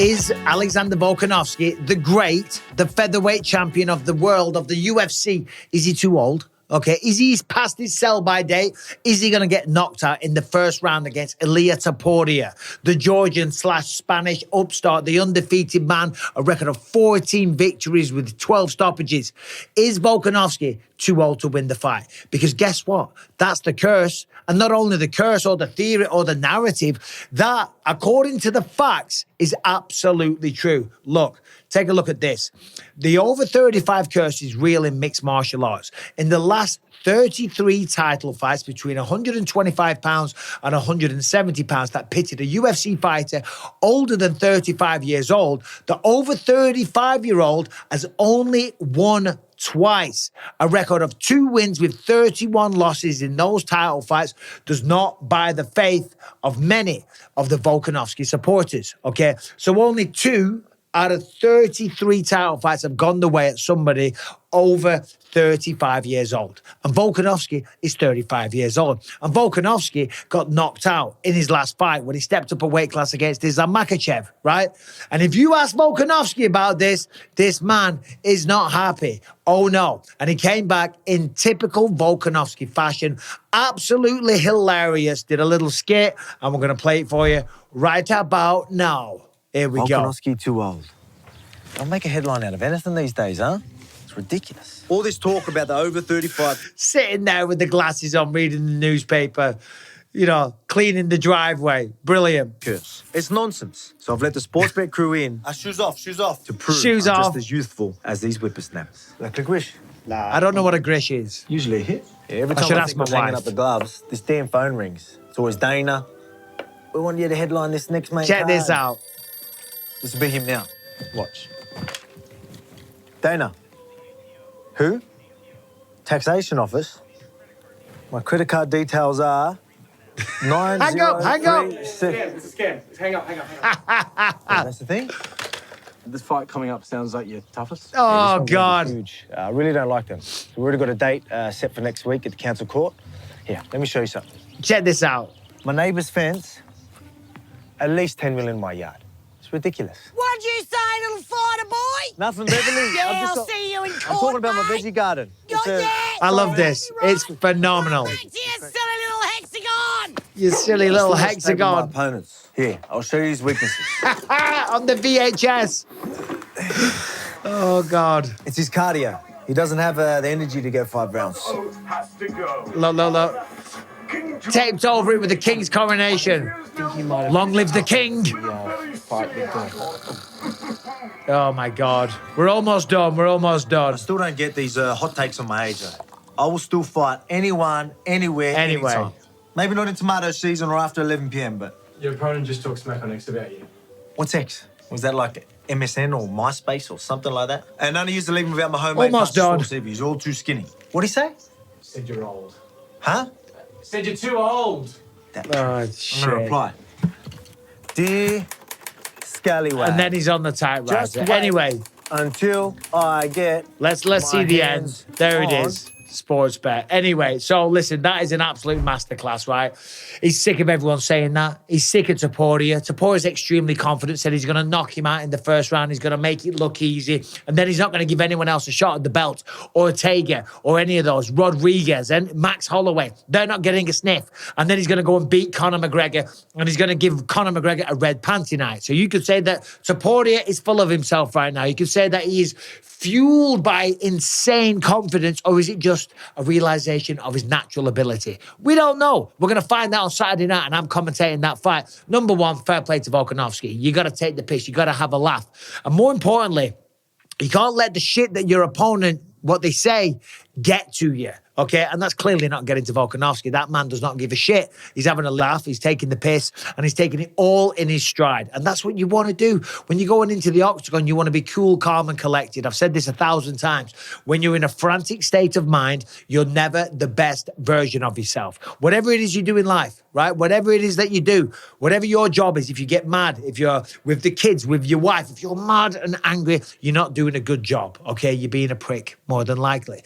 Is Alexander Volkanovski, the great, the featherweight champion of the world, of the UFC, is he too old? Okay, is he past his sell-by date? Is he going to get knocked out in the first round against Ilia Topuria, the Georgian/Spanish upstart, the undefeated man, a record of 14 victories with 12 stoppages? Is Volkanovski too old to win the fight? Because guess what? That's the curse. And not only the curse or the theory or the narrative, that, according to the facts, is absolutely true. Look, take a look at this. The over 35 curse is real in mixed martial arts. In the last 33 title fights between 125 pounds and 170 pounds that pitted a UFC fighter older than 35 years old, the over 35-year-old has only won twice. A record of 2 wins with 31 losses in those title fights does not buy the faith of many of the Volkanovski supporters, okay? So only 2 out of 33 title fights have gone the way at somebody over 35 years old. And Volkanovski is 35 years old. And Volkanovski got knocked out in his last fight when he stepped up a weight class against Islam Makhachev, right? And if you ask Volkanovski about this man is not happy. Oh, no. And he came back in typical Volkanovski fashion. Absolutely hilarious. Did a little skit, and we're going to play it for you right about now. Here we go. Volkanovski too old. I'll make a headline out of anything these days, huh? It's ridiculous. All this talk about the over 35... Sitting there with the glasses on, reading the newspaper, you know, cleaning the driveway. Brilliant. Curse. It's nonsense. So I've let the sportsbet crew in. Shoes off. To prove Shoes I'm off. just as youthful as these whippersnappers. Like a grish. Nah. I don't know what a grish is. Usually a hit. Yeah, every time should I ask think my I'm hanging wife. up the gloves, this damn phone rings. It's always Dana. We want you to headline this next main Check card. this out. This will be him now. Watch. Dana. Who? Taxation office. My credit card details are 9036... Hang up. It's a scam. Hang up. That's the thing. This fight coming up sounds like your toughest. Oh, God. Huge. I really don't like them. We've already got a date set for next week at the council court. Here, let me show you something. Check this out. My neighbour's fence, at least 10 mil in my yard. It's ridiculous. What'd you say, little fighter boy? Nothing, Beverly. Yeah, I'll see you in court, I'm talking about my mate. veggie garden. It's a- I love this. It's phenomenal. Back to your silly little hexagon. You silly little Still has to take my hexagon. opponents. Here, I'll show you his weaknesses. On the VHS. Oh, God. It's his cardio. He doesn't have the energy to go 5 rounds. Look. Taped over it with the king's coronation. Long live the king. Oh, my God. We're almost done. I still don't get these hot takes on my age, though. I will still fight anyone, anywhere, Anyway. anytime. Maybe not in tomato season or after 11 p.m, but... Your opponent just talked smack on X about you. What's X? Was that like MSN or MySpace or something like that? And none of you to leave me without my homemade Almost done. CVs. You're all too skinny. What'd he say? Said you're old. Huh? Said you're too old. That Oh, I'm shit. gonna reply. Dear Scallywag. And then he's on the Just typewriter. wait Anyway, until I get let's my see the hands end. There it on- is. Sports bet. Anyway, so listen, that is an absolute masterclass, right? He's sick of everyone saying that. He's sick of Topuria. Topuria's extremely confident, said he's going to knock him out in the first round. He's going to make it look easy. And then he's not going to give anyone else a shot at the belt, or Ortega, or any of those. Rodriguez and Max Holloway. They're not getting a sniff. And then he's going to go and beat Conor McGregor, and he's going to give Conor McGregor a red panty night. So you could say that Topuria is full of himself right now. You could say that he is fueled by insane confidence, or is it just a realization of his natural ability? We don't know. We're going to find out on Saturday night, and I'm commentating that fight. Number one, fair play to Volkanovski. You got to take the piss. You got to have a laugh. And more importantly, you can't let the shit that your opponent, what they say, get to you. Okay, and that's clearly not getting to Volkanovski. That man does not give a shit. He's having a laugh, he's taking the piss, and he's taking it all in his stride. And that's what you want to do. When you're going into the octagon, you want to be cool, calm, and collected. I've said this 1,000 times. When you're in a frantic state of mind, you're never the best version of yourself. Whatever it is you do in life, right? Whatever it is that you do, whatever your job is, if you get mad, if you're with the kids, with your wife, if you're mad and angry, you're not doing a good job, okay? You're being a prick, more than likely.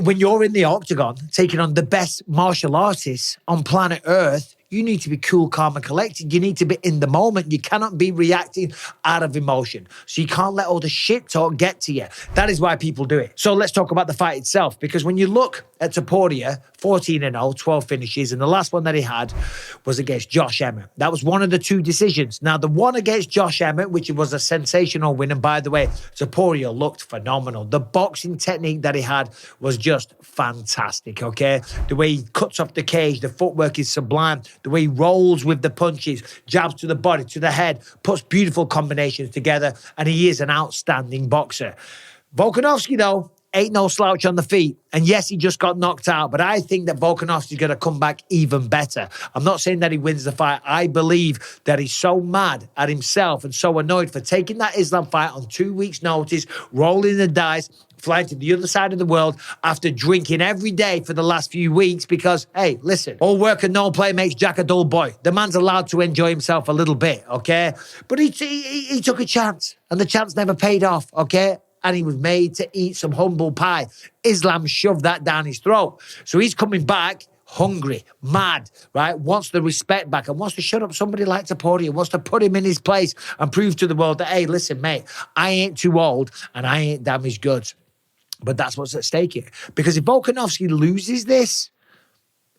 When you're in the octagon, taking on the best martial artists on planet Earth, you need to be cool, calm, and collected. You need to be in the moment. You cannot be reacting out of emotion. So you can't let all the shit talk get to you. That is why people do it. So let's talk about the fight itself, because when you look at Topuria, 14-0, 12 finishes, and the last one that he had was against Josh Emmett. That was one of the two decisions. Now, the one against Josh Emmett, which was a sensational win, and by the way, Topuria looked phenomenal. The boxing technique that he had was just fantastic, okay? The way he cuts off the cage, the footwork is sublime. The way he rolls with the punches, jabs to the body, to the head, puts beautiful combinations together, and he is an outstanding boxer. Volkanovski, though, ain't no slouch on the feet. And yes, he just got knocked out, but I think that Volkanovski's going to come back even better. I'm not saying that he wins the fight. I believe that he's so mad at himself and so annoyed for taking that Islam fight on 2 weeks' notice, rolling the dice, flying to the other side of the world after drinking every day for the last few weeks because, hey, listen, all work and no play makes Jack a dull boy. The man's allowed to enjoy himself a little bit, okay? But he took a chance, and the chance never paid off, okay? And he was made to eat some humble pie. Islam shoved that down his throat. So he's coming back hungry, mad, right? Wants the respect back and wants to shut up somebody like Topuria, wants to put him in his place and prove to the world that, hey, listen, mate, I ain't too old and I ain't damaged goods. But that's what's at stake here. Because if Volkanovski loses this,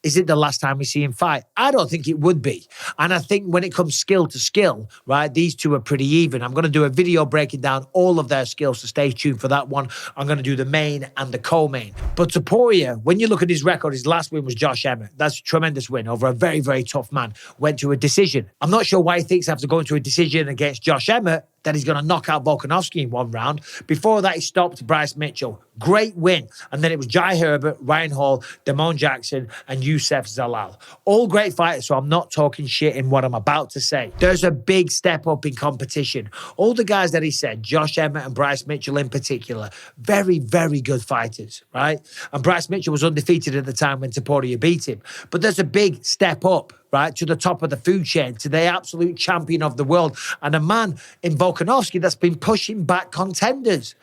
is it the last time we see him fight? I don't think it would be. And I think when it comes skill to skill, right, these two are pretty even. I'm going to do a video breaking down all of their skills, so stay tuned for that one. I'm going to do the main and the co-main. But Topuria, when you look at his record, his last win was Josh Emmett. That's a tremendous win over a very, very tough man. Went to a decision. I'm not sure why he thinks after going to a decision against Josh Emmett that he's going to knock out Volkanovski in one round. Before that, he stopped Bryce Mitchell. Great win. And then it was Jai Herbert, Ryan Hall, Damon Jackson, and Youssef Zalal. All great fighters, so I'm not talking shit in what I'm about to say. There's a big step up in competition. All the guys that he said, Josh Emmett and Bryce Mitchell in particular, very, very good fighters, right? And Bryce Mitchell was undefeated at the time when Topuria beat him. But there's a big step up, right, to the top of the food chain, to the absolute champion of the world, and a man in Volkanovski that's been pushing back contenders.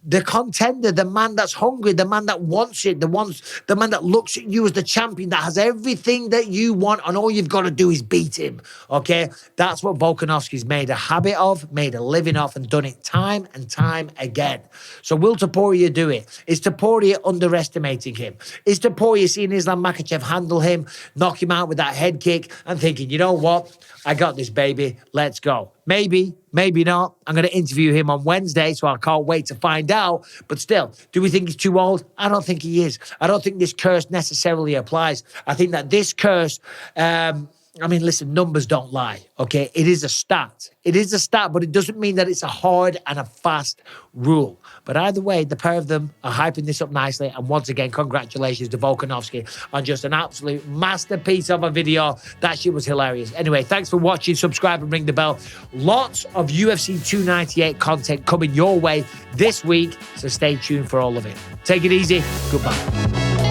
The contender, the man that's hungry, the man that wants it, the man that looks at you as the champion, that has everything that you want, and all you've got to do is beat him, okay? That's what Volkanovski's made a habit of, made a living off, and done it time and time again. So will Topuria do it? Is Topuria underestimating him? Is Topuria seeing Islam Makhachev handle him, knock him out with that head kick, and thinking, you know what? I got this, baby. Let's go. Maybe, maybe not. I'm going to interview him on Wednesday, so I can't wait to find out. But still, do we think he's too old? I don't think he is. I don't think this curse necessarily applies. I think that this curse, listen, numbers don't lie, okay? It is a stat. It is a stat, but it doesn't mean that it's a hard and a fast rule. But either way, the pair of them are hyping this up nicely. And once again, congratulations to Volkanovski on just an absolute masterpiece of a video. That shit was hilarious. Anyway, thanks for watching. Subscribe and ring the bell. Lots of UFC 298 content coming your way this week, so stay tuned for all of it. Take it easy. Goodbye.